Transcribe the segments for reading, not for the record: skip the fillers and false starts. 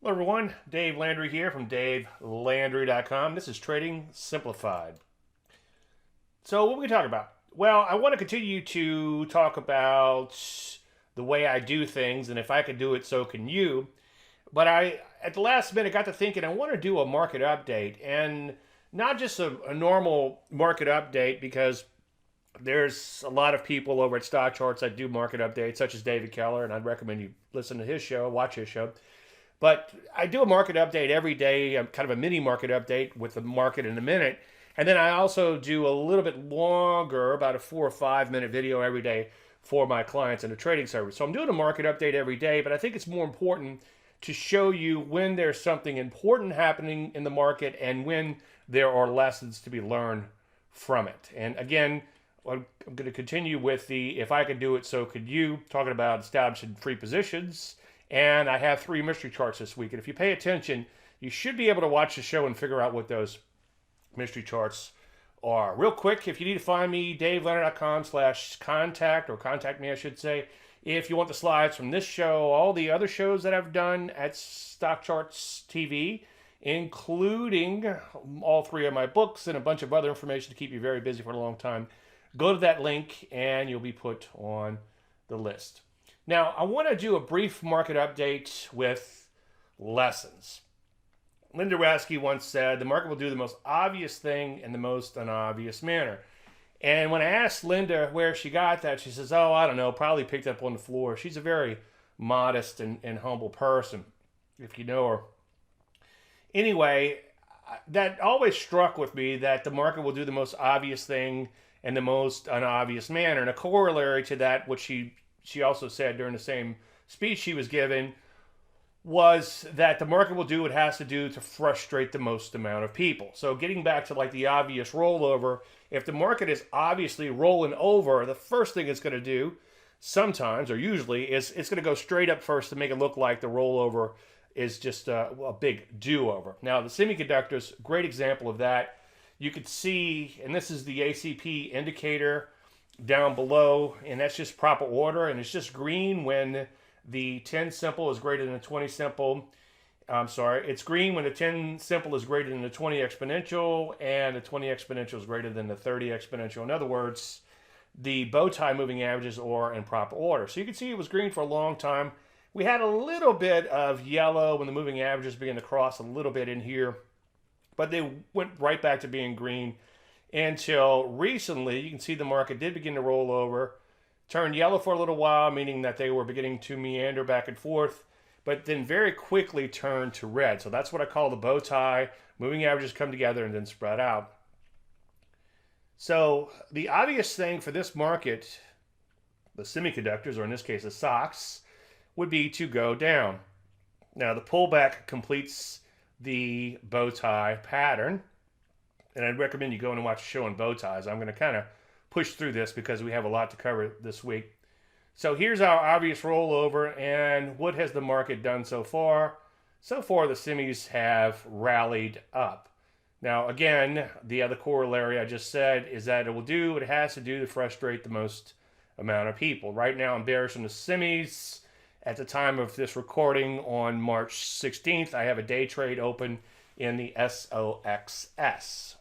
Hello everyone, Dave Landry here from DaveLandry.com. This is Trading Simplified. So what are we talking about? Well, I want to continue to talk about the way I do things, and if I can do it, so can you. But at the last minute, got to thinking I want to do a market update, and not just a normal market update, because there's a lot of people over at StockCharts that do market updates, such as David Keller, and I'd recommend you listen to his show, watch his show. But I do a market update every day, kind of a mini market update with the market in a minute. And then I also do a little bit longer, about a 4 or 5 minute video every day for my clients in the trading service. So I'm doing a market update every day, but I think it's more important to show you when there's something important happening in the market and when there are lessons to be learned from it. And again, I'm going to continue with the if I could do it, so could you, talking about establishing free positions. And I have 3 mystery charts this week. And if you pay attention, you should be able to watch the show and figure out what those mystery charts are. Real quick, if you need to find me, DaveLandry.com/contact, or contact me, I should say. If you want the slides from this show, all the other shows that I've done at StockCharts TV, including all 3 of my books and a bunch of other information to keep you very busy for a long time, go to that link and you'll be put on the list. Now, I want to do a brief market update with lessons. Linda Rasky once said, the market will do the most obvious thing in the most unobvious manner. And when I asked Linda where she got that, she says, oh, I don't know, probably picked up on the floor. She's a very modest and humble person, if you know her. Anyway, that always struck with me, that the market will do the most obvious thing in the most unobvious manner. And a corollary to that, which she also said during the same speech she was given, was that the market will do what it has to do to frustrate the most amount of people. So getting back to like the obvious rollover, if the market is obviously rolling over, the first thing it's going to do sometimes, or usually, is it's going to go straight up first to make it look like the rollover is just a big do-over. Now, the semiconductors, great example of that. You could see, and this is the ACP indicator down below, and that's just proper order, and it's just green when the 10 simple is greater than the 20 simple. I'm sorry, it's green when the 10 simple is greater than the 20 exponential, and the 20 exponential is greater than the 30 exponential. In other words, the bow tie moving averages are in proper order. So you can see it was green for a long time. We had a little bit of yellow when the moving averages began to cross a little bit in here, but they went right back to being green until recently. You can see the market did begin to roll over, turned yellow for a little while, meaning that they were beginning to meander back and forth, but then very quickly turned to red. So that's what I call the bow tie. Moving averages come together and then spread out. So the obvious thing for this market, the semiconductors, or in this case the stocks, would be to go down. Now the pullback completes the bow tie pattern, and I'd recommend you go and watch a show on bow ties. I'm going to kind of push through this because we have a lot to cover this week. So here's our obvious rollover, and what has the market done so far? So far, the semis have rallied up. Now, again, the other corollary I just said is that it will do what it has to do to frustrate the most amount of people. Right now, I'm bearish on the semis. At the time of this recording on March 16th, I have a day trade open in the SOXS.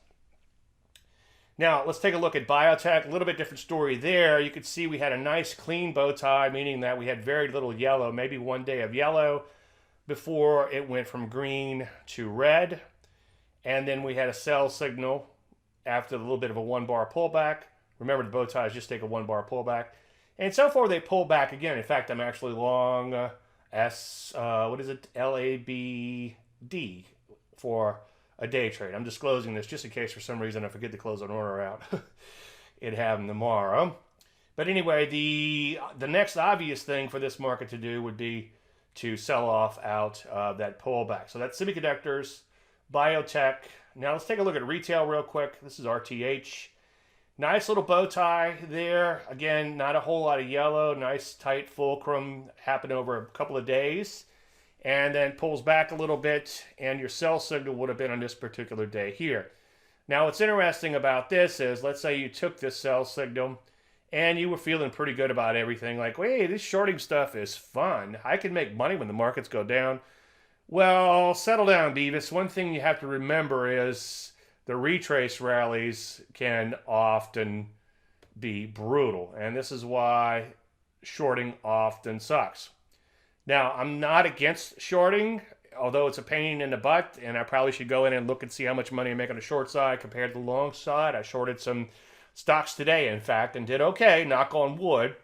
Now, let's take a look at biotech. A little bit different story there. You can see we had a nice clean bow tie, meaning that we had very little yellow, maybe one day of yellow before it went from green to red. And then we had a sell signal after a little bit of a 1-bar pullback. Remember, the bow ties just take a 1-bar pullback. And so far, they pull back again. In fact, I'm actually long LABD for a day trade. I'm disclosing this just in case for some reason I forget to close an order out. It happened tomorrow. But anyway, the next obvious thing for this market to do would be to sell off out of that pullback. So that's semiconductors, biotech. Now let's take a look at retail real quick. This is RTH. Nice little bow tie there. Again, not a whole lot of yellow. Nice tight fulcrum. Happened over a couple of days. And then pulls back a little bit. And your sell signal would have been on this particular day here. Now, what's interesting about this is, let's say you took this sell signal and you were feeling pretty good about everything. Like, hey, this shorting stuff is fun. I can make money when the markets go down. Well, settle down, Beavis. One thing you have to remember is the retrace rallies can often be brutal, and this is why shorting often sucks. Now, I'm not against shorting, although it's a pain in the butt, and I probably should go in and look and see how much money I make on the short side compared to the long side. I shorted some stocks today, in fact, and did okay, knock on wood.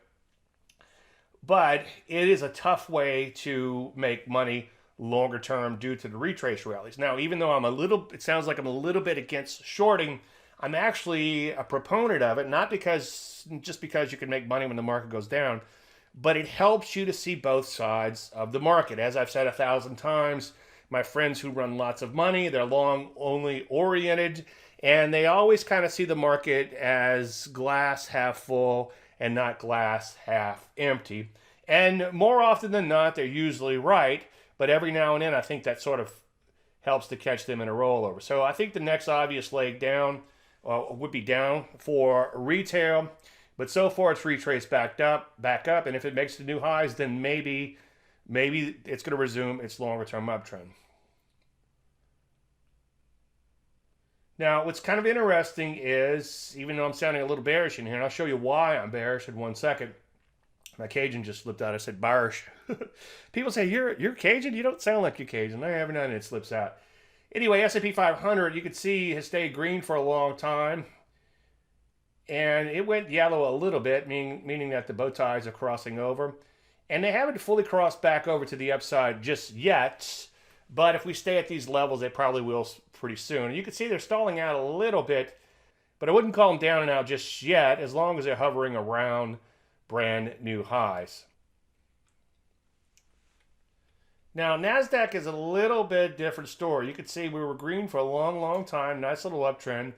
But it is a tough way to make money longer term due to the retrace rallies. Now, even though it sounds like I'm a little bit against shorting, I'm actually a proponent of it, not just because you can make money when the market goes down, but it helps you to see both sides of the market. As I've said 1,000 times, my friends who run lots of money, they're long only oriented, and they always kind of see the market as glass half full and not glass half empty. And more often than not, they're usually right, but every now and then I think that sort of helps to catch them in a rollover. So I think the next obvious leg down would be down for retail. But so far, it's retraced back up, and if it makes the new highs, then maybe it's going to resume its longer-term uptrend. Now, what's kind of interesting is, even though I'm sounding a little bearish in here, and I'll show you why I'm bearish in 1 second. My Cajun just slipped out. I said bearish. People say, you're Cajun? You don't sound like you're Cajun. Every now and then it slips out. Anyway, S&P 500, you can see, has stayed green for a long time. And it went yellow a little bit, meaning that the bow ties are crossing over. And they haven't fully crossed back over to the upside just yet. But if we stay at these levels, they probably will pretty soon. And you can see they're stalling out a little bit. But I wouldn't call them down and out just yet, as long as they're hovering around brand new highs. Now, NASDAQ is a little bit different story. You can see we were green for a long, long time. Nice little uptrend.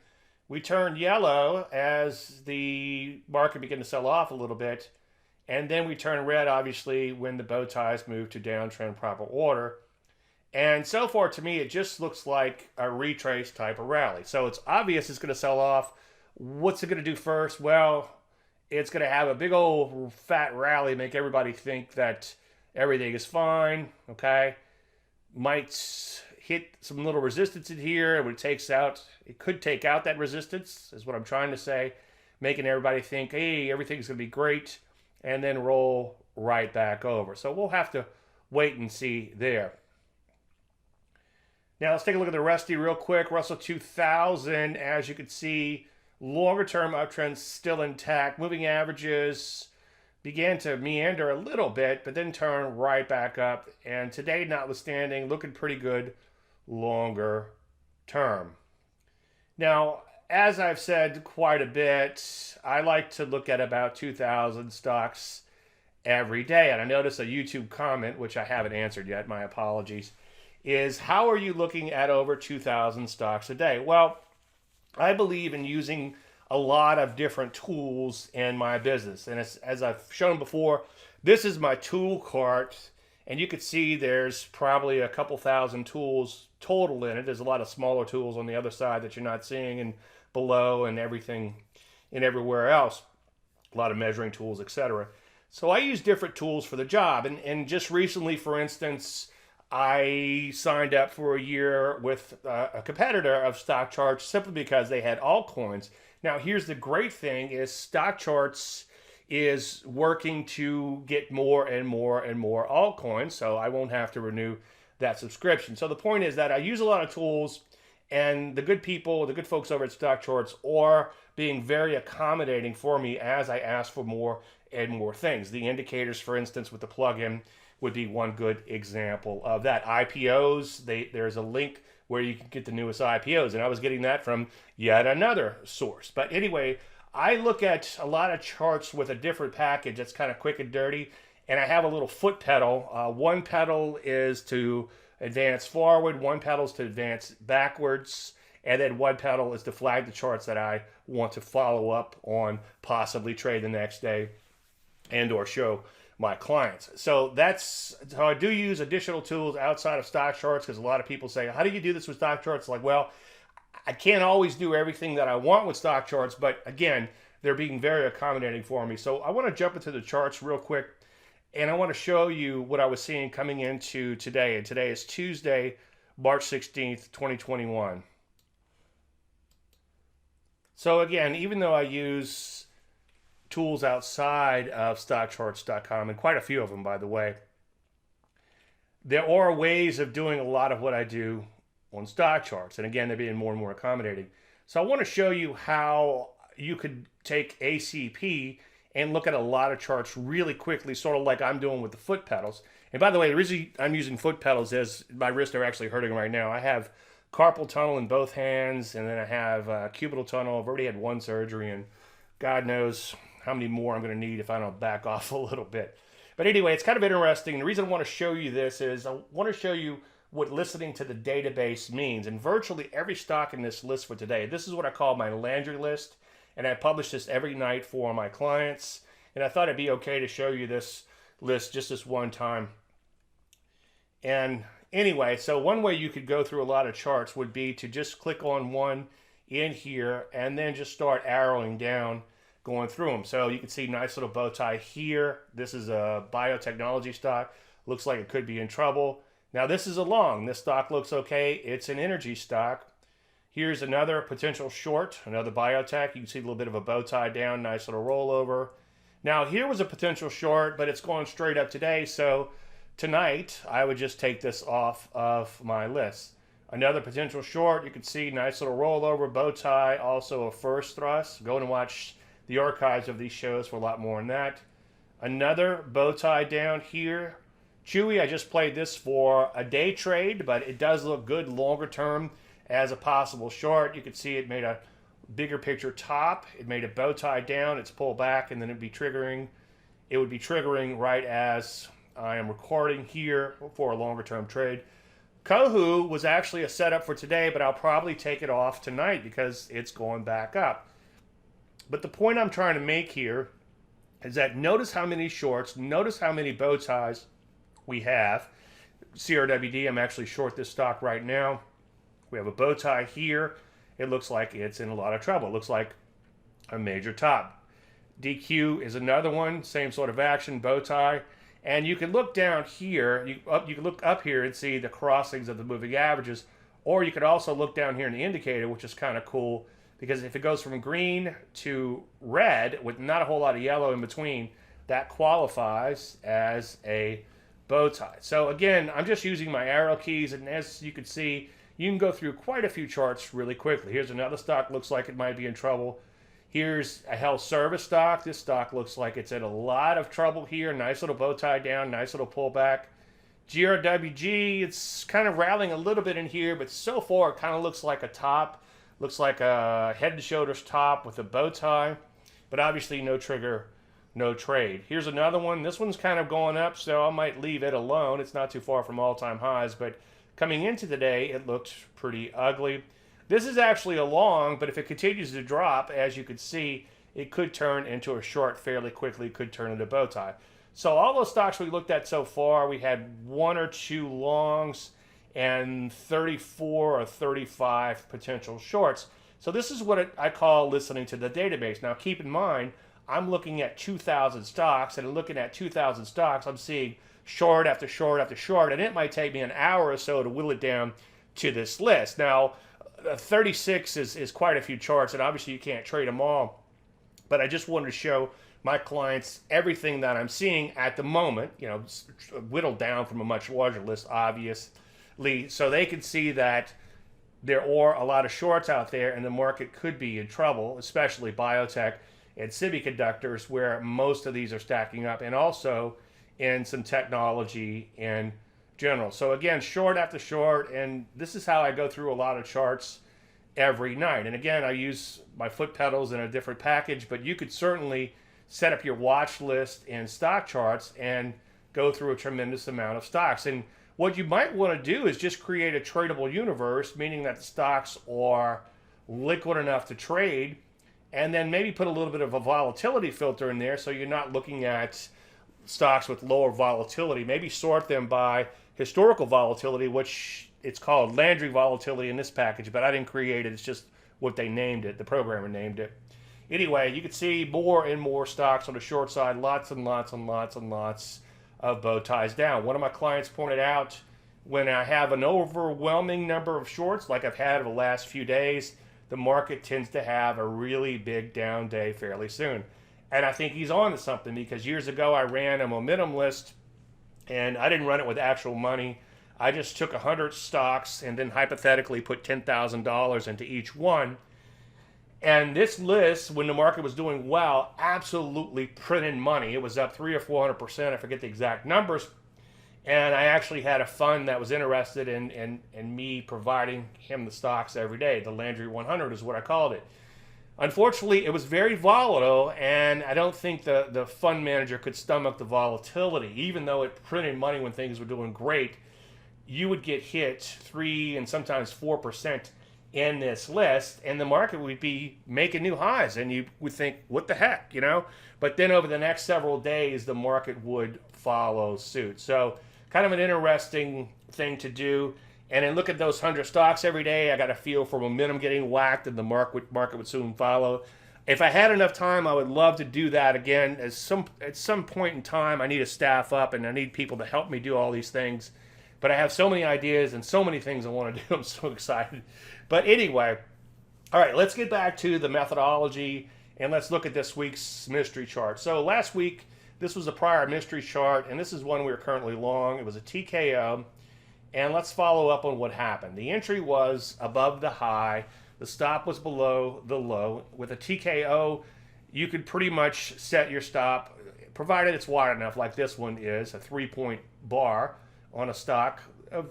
We turned yellow as the market began to sell off a little bit. And then we turned red, obviously, when the bow ties moved to downtrend proper order. And so far, to me, it just looks like a retrace type of rally. So it's obvious it's going to sell off. What's it going to do first? Well, it's going to have a big old fat rally, make everybody think that everything is fine, okay? Might hit some little resistance in here. It could take out that resistance, is what I'm trying to say, making everybody think, hey, everything's going to be great, and then roll right back over. So we'll have to wait and see there. Now let's take a look at the Rusty real quick. Russell 2000, as you can see, longer term uptrend still intact. Moving averages began to meander a little bit, but then turn right back up. And today, notwithstanding, looking pretty good longer term. Now, as I've said quite a bit, I like to look at about 2,000 stocks every day. And I noticed a YouTube comment, which I haven't answered yet, my apologies, is how are you looking at over 2,000 stocks a day? Well, I believe in using a lot of different tools in my business. And as I've shown before, this is my tool cart. And you can see there's probably a couple thousand tools total in it. There's a lot of smaller tools on the other side that you're not seeing, and below and everything and everywhere else. A lot of measuring tools, etc. So I use different tools for the job. And just recently, for instance, I signed up for a year with a competitor of StockCharts simply because they had altcoins. Now, here's the great thing is StockCharts is working to get more and more and more altcoins, so I won't have to renew that subscription. So the point is that I use a lot of tools, and the good people, the good folks over at StockCharts are being very accommodating for me as I ask for more and more things. The indicators, for instance, with the plugin would be one good example of that. IPOs, there's a link where you can get the newest IPOs, and I was getting that from yet another source. But anyway, I look at a lot of charts with a different package that's kind of quick and dirty, and I have a little foot pedal. One pedal is to advance forward, one pedal is to advance backwards, and then one pedal is to flag the charts that I want to follow up on, possibly trade the next day, and or show my clients. So that's how I do use additional tools outside of StockCharts, because a lot of people say, how do you do this with StockCharts? Like, well, I can't always do everything that I want with StockCharts, but again, they're being very accommodating for me. So I want to jump into the charts real quick And I want to show you what I was seeing coming into today. And today is Tuesday, March 16th, 2021. So again, even though I use tools outside of StockCharts.com, and quite a few of them, by the way, there are ways of doing a lot of what I do on StockCharts. And again, they're being more and more accommodating. So I want to show you how you could take ACP and look at a lot of charts really quickly, sort of like I'm doing with the foot pedals. And by the way, the reason I'm using foot pedals is my wrists are actually hurting right now. I have carpal tunnel in both hands, and then I have cubital tunnel. I've already had one surgery, and God knows how many more I'm going to need if I don't back off a little bit. But anyway, it's kind of interesting. The reason I want to show you this is I want to show you what listening to the database means. And virtually every stock in this list for today, this is what I call my Landry list. And I publish this every night for my clients. And I thought it'd be okay to show you this list just this one time. And anyway, so one way you could go through a lot of charts would be to just click on one in here and then just start arrowing down, going through them. So you can see nice little bow tie here. This is a biotechnology stock. Looks like it could be in trouble. Now this is a long. This stock looks okay. It's an energy stock. Here's another potential short, another biotech. You can see a little bit of a bow tie down, nice little rollover. Now here was a potential short, but it's going straight up today. So tonight I would just take this off of my list. Another potential short, you can see nice little rollover, bow tie, also a first thrust. Go and watch the archives of these shows for a lot more on that. Another bow tie down here. Chewy, I just played this for a day trade, but it does look good longer term as a possible short. You can see it made a bigger picture top. It made a bow tie down. It's pulled back, and then it'd be triggering. It would be triggering right as I am recording here for a longer term trade. Kohu was actually a setup for today, but I'll probably take it off tonight because it's going back up. But the point I'm trying to make here is that notice how many shorts, notice how many bow ties we have. CRWD, I'm actually short this stock right now. We have a bow tie here. It looks like it's in a lot of trouble. It looks like a major top. DQ is another one, same sort of action, bow tie. And you can look down here, you can look up here and see the crossings of the moving averages, or you could also look down here in the indicator, which is kind of cool, because if it goes from green to red with not a whole lot of yellow in between, that qualifies as a bow tie. So again, I'm just using my arrow keys, and as you can see, you can go through quite a few charts really quickly. Here's another stock, looks like it might be in trouble. Here's a health service stock. This stock looks like it's in a lot of trouble here. Nice little bow tie down, nice little pullback. GRWG, it's kind of rallying a little bit in here, but so far it kind of looks like a top. Looks like a head and shoulders top with a bow tie, but obviously no trigger, no trade. Here's another one. This one's kind of going up, so I might leave it alone. It's not too far from all-time highs, but coming into today, it looked pretty ugly. This is actually a long, but if it continues to drop, as you can see, it could turn into a short fairly quickly, could turn into a bow tie. So all those stocks we looked at so far, we had 1 or 2 longs and 34 or 35 potential shorts. So this is what I call listening to the database. Now keep in mind, I'm looking at 2,000 stocks, and looking at 2,000 stocks, I'm seeing short after short after short, and it might take me an hour or so to whittle it down to this list. Now, 36 is quite a few charts, and obviously you can't trade them all, but I just wanted to show my clients everything that I'm seeing at the moment, you know, whittled down from a much larger list, obviously, so they can see that there are a lot of shorts out there, and the market could be in trouble, especially biotech and semiconductors, where most of these are stacking up, and also in some technology in general. So again, short after short, and this is how I go through a lot of charts every night. And again, I use my foot pedals in a different package, but you could certainly set up your watch list in StockCharts and go through a tremendous amount of stocks. And what you might want to do is just create a tradable universe, meaning that the stocks are liquid enough to trade, and then maybe put a little bit of a volatility filter in there so you're not looking at stocks with lower volatility. Maybe sort them by historical volatility, which it's called Landry volatility in this package, but I didn't create it. It's just what they named it. The programmer named it. Anyway, you can see more and more stocks on the short side, lots and lots and lots and lots of bow ties down. One of my clients pointed out, when I have an overwhelming number of shorts like I've had over the last few days, the market tends to have a really big down day fairly soon. And I think he's on to something, because years ago I ran a momentum list, and I didn't run it with actual money. I just took 100 stocks and then hypothetically put $10,000 into each one. And this list, when the market was doing well, absolutely printed money. It was up 300 or 400%. I forget the exact numbers. And I actually had a fund that was interested in me providing him the stocks every day. The Landry 100 is what I called it. Unfortunately, it was very volatile, and I don't think the fund manager could stomach the volatility. Even though it printed money when things were doing great, you would get hit 3 and sometimes 4% in this list, and the market would be making new highs, and you would think, what the heck, you know? But then over the next several days, the market would follow suit. So kind of an interesting thing to do. And then look at those 100 stocks every day. I got a feel for momentum getting whacked, and the market would soon follow. If I had enough time, I would love to do that again. At some point in time, I need a staff up, and I need people to help me do all these things. But I have so many ideas and so many things I want to do. I'm so excited. But anyway, all right, let's get back to the methodology, and let's look at this week's mystery chart. So last week, this was a prior mystery chart, and this is one we are currently long. It was a TKO. And let's follow up on what happened. The entry was above the high. The stop was below the low. With a TKO, you could pretty much set your stop, provided it's wide enough, like this one is, a 3-point bar on a stock of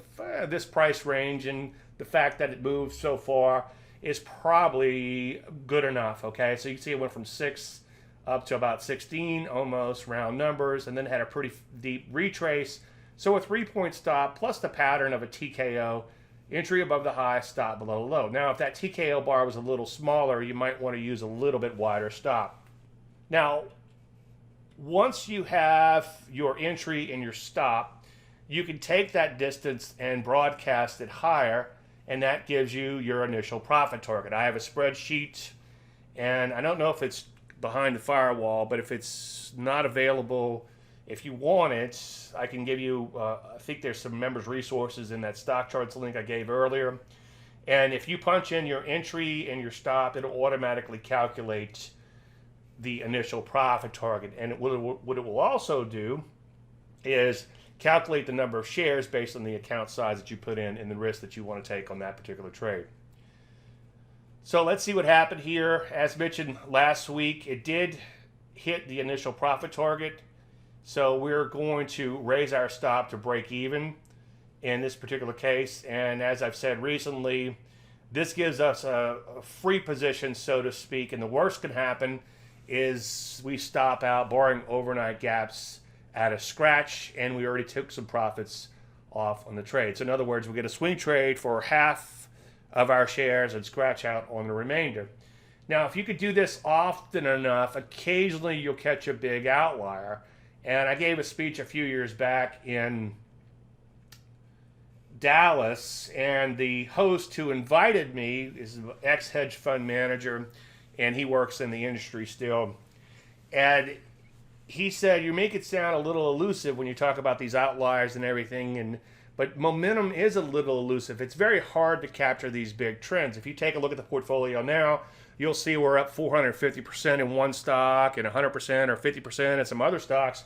this price range. And the fact that it moved so far is probably good enough, okay? So you can see it went from 6 up to about 16, almost, round numbers, and then had a pretty deep retrace. So a 3-point stop plus the pattern of a TKO, entry above the high, stop below the low. Now, if that TKO bar was a little smaller, you might want to use a little bit wider stop. Now, once you have your entry and your stop, you can take that distance and broadcast it higher, and that gives you your initial profit target. I have a spreadsheet, and I don't know if it's behind the firewall, but if it's not available, if you want it, I can give you, I think there's some members' resources in that StockCharts link I gave earlier. And if you punch in your entry and your stop, it'll automatically calculate the initial profit target. And what it will also do is calculate the number of shares based on the account size that you put in and the risk that you want to take on that particular trade. So let's see what happened here. As mentioned last week, it did hit the initial profit target. So we're going to raise our stop to break even in this particular case. And as I've said recently, this gives us a free position, so to speak. And the worst can happen is we stop out, barring overnight gaps, at a scratch, and we already took some profits off on the trade. So in other words, we get a swing trade for half of our shares and scratch out on the remainder. Now, if you could do this often enough, occasionally you'll catch a big outlier. And I gave a speech a few years back in Dallas, and the host who invited me is an ex-hedge fund manager, and he works in the industry still. And he said, you make it sound a little elusive when you talk about these outliers and everything, but momentum is a little elusive. It's very hard to capture these big trends. If you take a look at the portfolio now, you'll see we're up 450% in one stock and 100% or 50% in some other stocks.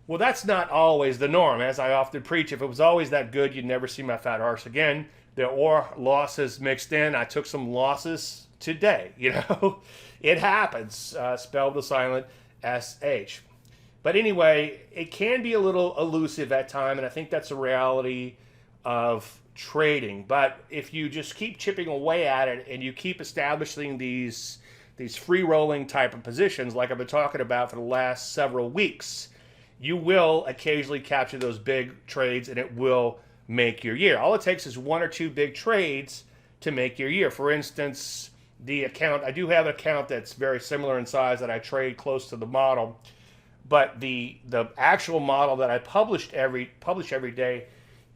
Well, that's not always the norm. As I often preach, if it was always that good, you'd never see my fat arse again. There are losses mixed in. I took some losses today, you know. It happens, spelled with silent S-H. But anyway, it can be a little elusive at times, and I think that's a reality of trading. But if you just keep chipping away at it and you keep establishing these free rolling type of positions like I've been talking about for the last several weeks, you will occasionally capture those big trades, and it will make your year. All it takes is 1 or 2 big trades to make your year. For instance, the account, I do have an account that's very similar in size that I trade close to the model, but the actual model that I publish every day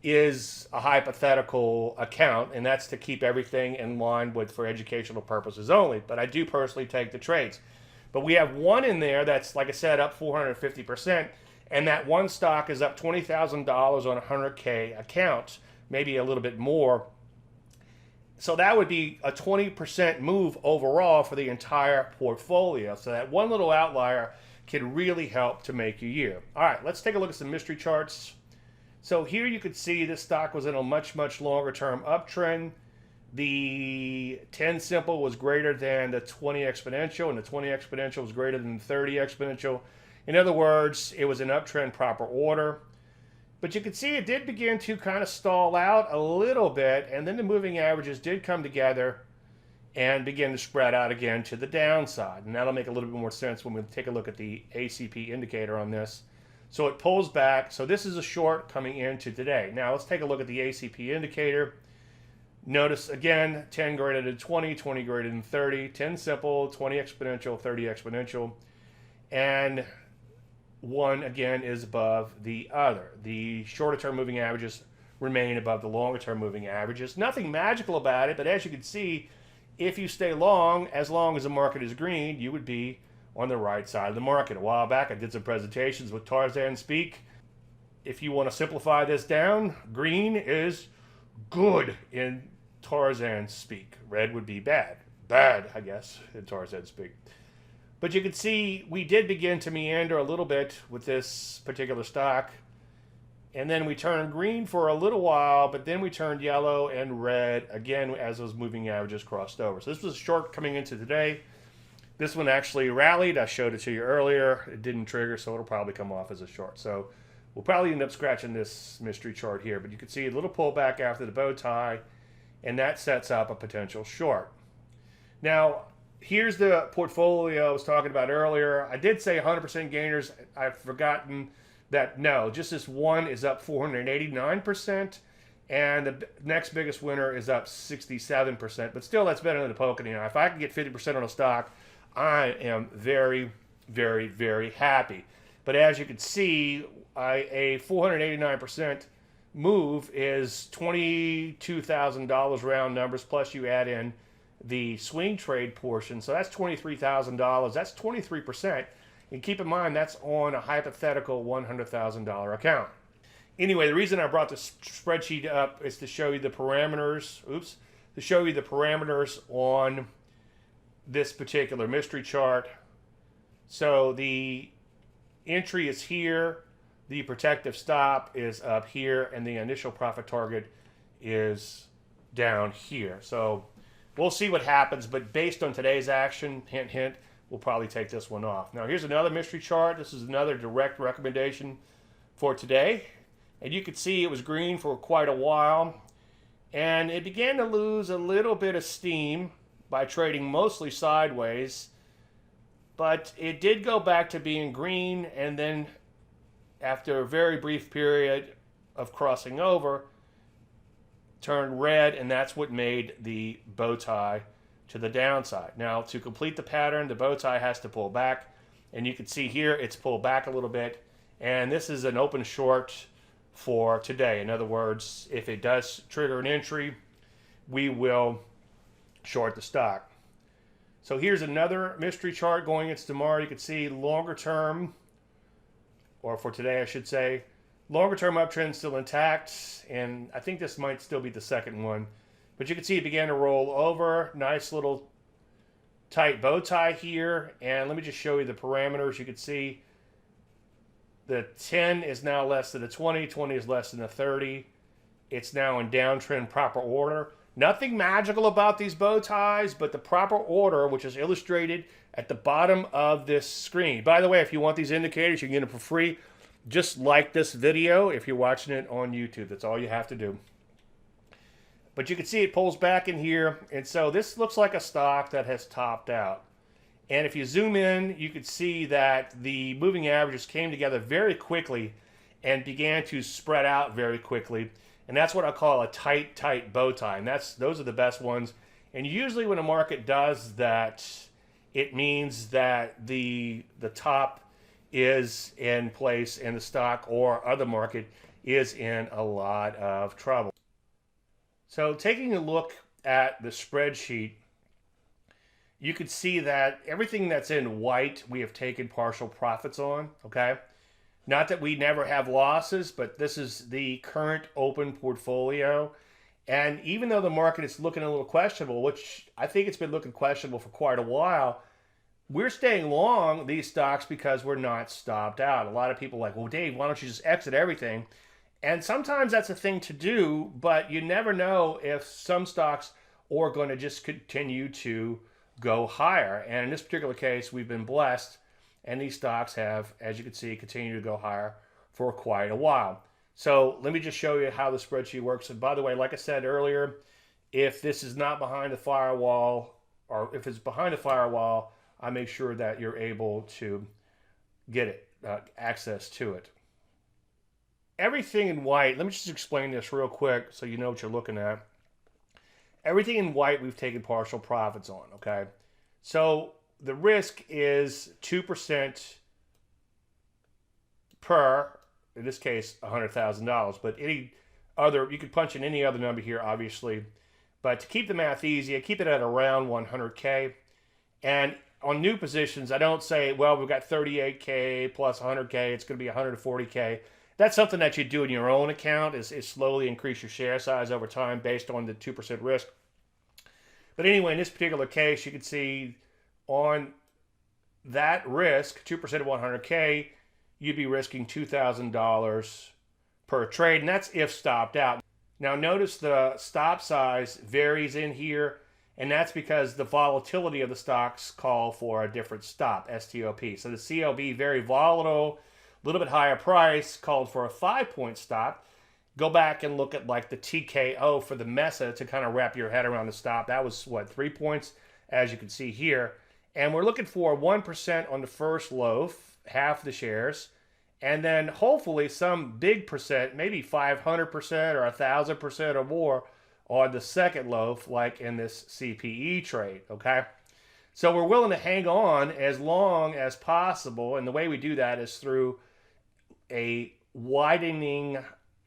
is a hypothetical account, and that's to keep everything in line with for educational purposes only. But I do personally take the trades. But we have one in there that's, like I said, up 450%. and that one stock is up $20,000 on a 100K account, maybe a little bit more. So that would be a 20% move overall for the entire portfolio. So that one little outlier can really help to make your year. All right, let's take a look at some mystery charts. So here you could see this stock was in a much, much longer term uptrend. The 10 simple was greater than the 20 exponential, and the 20 exponential was greater than the 30 exponential. In other words, it was an uptrend proper order. But you can see it did begin to kind of stall out a little bit, and then the moving averages did come together and begin to spread out again to the downside. And that'll make a little bit more sense when we take a look at the ACP indicator on this. So it pulls back. So this is a short coming into today. Now let's take a look at the ACP indicator. Notice again, 10 greater than 20, 20 greater than 30, 10 simple, 20 exponential, 30 exponential, and one again is above the other. The shorter term moving averages remain above the longer term moving averages. Nothing magical about it, but as you can see, if you stay long as the market is green, you would be on the right side of the market. A while back, I did some presentations with Tarzan Speak. If you want to simplify this down, green is good in Tarzan Speak. Red would be bad. Bad, I guess, in Tarzan Speak. But you can see we did begin to meander a little bit with this particular stock. And then we turned green for a little while, but then we turned yellow and red again as those moving averages crossed over. So this was a short coming into today. This one actually rallied. I showed it to you earlier. It didn't trigger, so it'll probably come off as a short. So we'll probably end up scratching this mystery chart here. But you can see a little pullback after the bow tie, and that sets up a potential short. Now, here's the portfolio I was talking about earlier. I did say 100% gainers. I've forgotten that no, just this one is up 489%, and the next biggest winner is up 67%. But still, that's better than the poking eye. If I can get 50% on a stock, I am very, very, very happy. But as you can see, a 489% move is $22,000 round numbers, plus you add in the swing trade portion. So that's $23,000. That's 23%. And keep in mind, that's on a hypothetical $100,000 account. Anyway, the reason I brought this spreadsheet up is to show you the parameters. To show you the parameters on this particular mystery chart. So the entry is here, the protective stop is up here, and the initial profit target is down here. So we'll see what happens, but based on today's action, hint, hint, we'll probably take this one off. Now here's another mystery chart. This is another direct recommendation for today. And you can see it was green for quite a while. And it began to lose a little bit of steam by trading mostly sideways. But it did go back to being green, and then after a very brief period of crossing over, turned red, and that's what made the bow tie to the downside. Now, to complete the pattern, the bow tie has to pull back, and you can see here it's pulled back a little bit, and this is an open short for today. In other words, if it does trigger an entry, we will short the stock. So here's another mystery chart going into tomorrow. You can see longer term, or for today I should say, longer term uptrend still intact, and I think this might still be the second one. But you can see it began to roll over. Nice little tight bow tie here. And let me just show you the parameters. You can see the 10 is now less than a 20. 20 is less than a 30. It's now in downtrend proper order. Nothing magical about these bow ties, but the proper order, which is illustrated at the bottom of this screen. By the way, if you want these indicators, you can get them for free. Just like this video if you're watching it on YouTube. That's all you have to do. But you can see it pulls back in here, and so this looks like a stock that has topped out. And if you zoom in, you can see that the moving averages came together very quickly and began to spread out very quickly. And that's what I call a tight, tight bow tie. And those are the best ones. And usually when a market does that, it means that the top is in place and the stock or other market is in a lot of trouble. So taking a look at the spreadsheet, you can see that everything that's in white we have taken partial profits on, okay? Not that we never have losses, but this is the current open portfolio. And even though the market is looking a little questionable, which I think it's been looking questionable for quite a while, we're staying long these stocks because we're not stopped out. A lot of people are like, well, Dave, why don't you just exit everything? And sometimes that's a thing to do, but you never know if some stocks are going to just continue to go higher. And in this particular case, we've been blessed, and these stocks have, as you can see, continued to go higher for quite a while. So let me just show you how the spreadsheet works. And by the way, like I said earlier, if this is not behind the firewall, or if it's behind the firewall, I make sure that you're able to get it, access to it. Everything in white, let me just explain this real quick so you know what you're looking at. Everything in white we've taken partial profits on, okay? So the risk is 2% per, in this case, $100,000. But any other, you could punch in any other number here, obviously. But to keep the math easy, I keep it at around 100K. And on new positions, I don't say, well, we've got 38K plus 100K, it's going to be 140K. That's something that you do in your own account, is slowly increase your share size over time based on the 2% risk. But anyway, in this particular case, you can see on that risk, 2% of 100K, you'd be risking $2,000 per trade, and that's if stopped out. Now notice the stop size varies in here, and that's because the volatility of the stocks call for a different stop, STOP. So the CLB, very volatile, a little bit higher price, called for a 5-point stop. Go back and look at like the TKO for the MESA to kind of wrap your head around the stop. That was, what, 3 points, as you can see here. And we're looking for 1% on the first loaf, half the shares, and then hopefully some big percent, maybe 500% or 1,000% or more on the second loaf, like in this CPE trade, okay? So we're willing to hang on as long as possible, and the way we do that is through a widening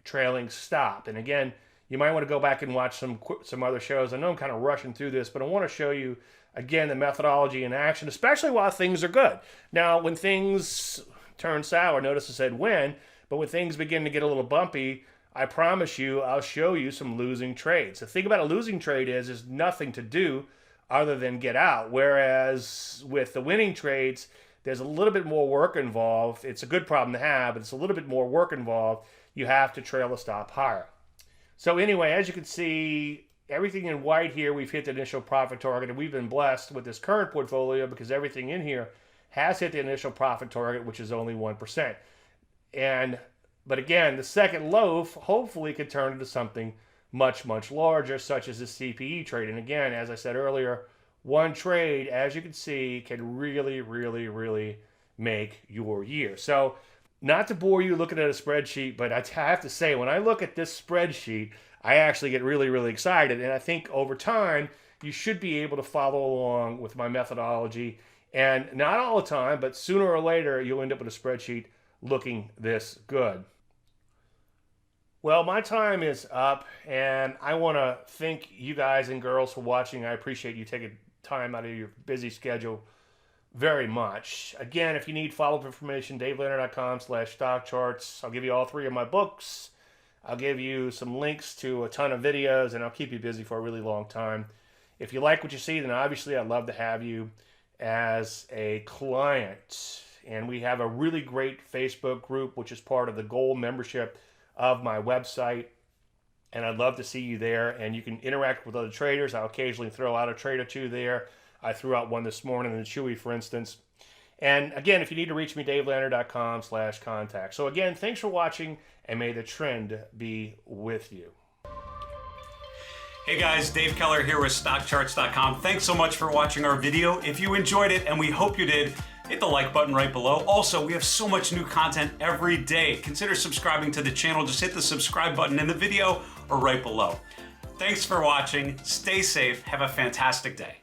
trailing stop. And again, you might want to go back and watch some other shows. I know I'm kind of rushing through this, but I want to show you, again, the methodology in action, especially while things are good. Now, when things turn sour, notice I said when, but when things begin to get a little bumpy, I promise you, I'll show you some losing trades. The thing about a losing trade is nothing to do other than get out. Whereas with the winning trades, there's a little bit more work involved. It's a good problem to have, but it's a little bit more work involved. You have to trail the stop higher. So anyway, as you can see, everything in white here, we've hit the initial profit target, and we've been blessed with this current portfolio because everything in here has hit the initial profit target, which is only 1%. But again, the second loaf hopefully could turn into something much, much larger, such as the CPE trade. And again, as I said earlier, one trade, as you can see, can really, really, really make your year. So not to bore you looking at a spreadsheet, but I have to say, when I look at this spreadsheet, I actually get really, really excited. And I think over time, you should be able to follow along with my methodology. And not all the time, but sooner or later, you'll end up with a spreadsheet looking this good. Well, my time is up, and I want to thank you guys and girls for watching. I appreciate you taking time out of your busy schedule very much. Again, if you need follow-up information, davelandry.com/StockCharts. I'll give you all 3 of my books. I'll give you some links to a ton of videos, and I'll keep you busy for a really long time. If you like what you see, then obviously I'd love to have you as a client. And we have a really great Facebook group, which is part of the Gold membership of my website, and I'd love to see you there. And you can interact with other traders. I'll occasionally throw out a trade or two there. I threw out one this morning in Chewy, for instance. And again, if you need to reach me, davelandry.com/contact. So again, thanks for watching, and may the trend be with you. Hey guys, Dave Keller here with StockCharts.com. Thanks so much for watching our video. If you enjoyed it, and we hope you did, hit the like button right below. Also, we have so much new content every day. Consider subscribing to the channel. Just hit the subscribe button in the video or right below. Thanks for watching. Stay safe. Have a fantastic day.